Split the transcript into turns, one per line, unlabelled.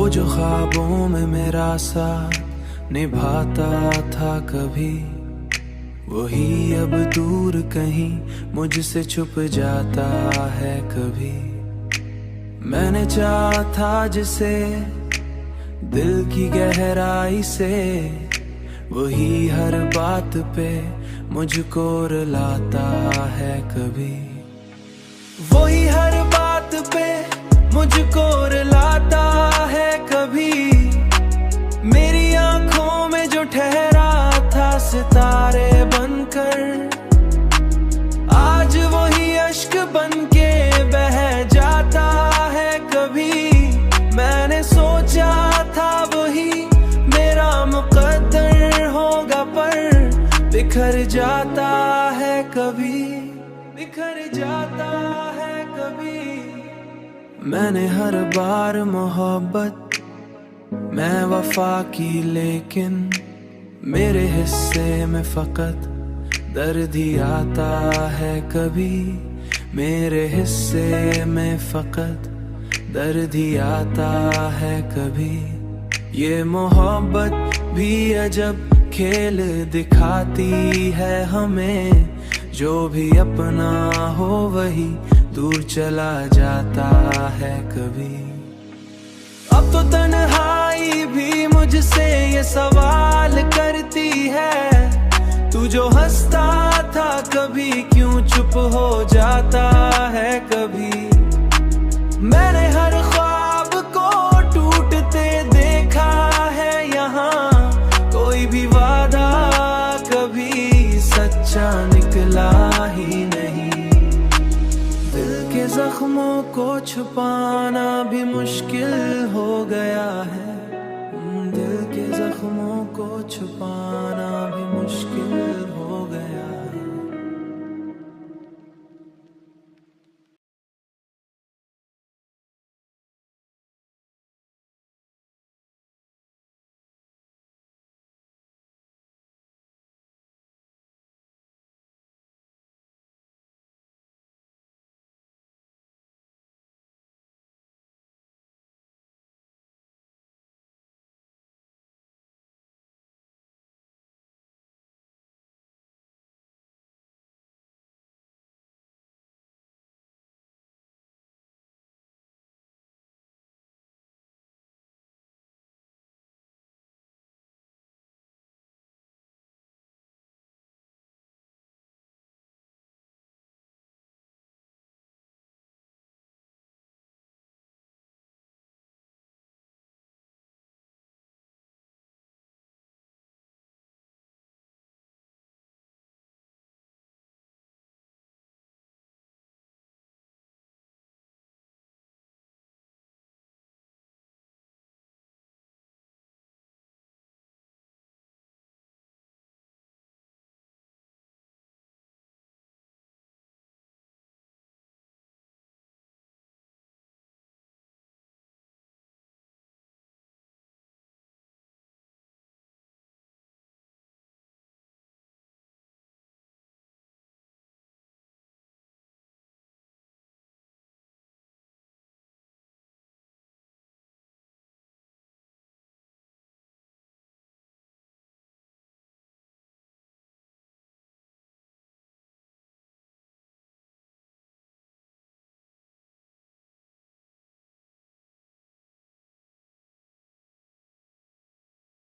वो जो ख्वाबों में मेरा साथ निभाता था कभी, वही अब दूर कहीं मुझसे छुप जाता है कभी। मैंने चाहा था जिसे दिल की गहराई से, वही हर बात पे मुझको रुलाता है कभी। वही हर बात पे मुझको रुलाता है कभी। मेरी आंखों में जो ठहरा था सितारे बनकर, आज वही अश्क बनके बह जाता है कभी। मैंने सोचा था वही मेरा मुकद्दर होगा, पर बिखर जाता है कभी, बिखर जाता है कभी। मैंने हर बार मोहब्बत मैं वफा की, लेकिन मेरे हिस्से में फकत दर्द ही आता है कभी। मेरे हिस्से में फकत दर्द ही आता है कभी। ये मोहब्बत भी अजब खेल दिखाती है हमें, जो भी अपना हो वही दूर चला जाता है कभी। अब तो तन्हाई भी मुझसे ये सवाल करती है, तू जो हंसता था कभी क्यों चुप हो जाता है कभी। मैंने हर ख्वाब को टूटते देखा है यहाँ, कोई भी वादा कभी सच्चा निकला ही नहीं। दिल के जख्मों को छुपाना भी मुश्किल हो गया है, दिल के जख्मों को छुपाना भी मुश्किल हो गया।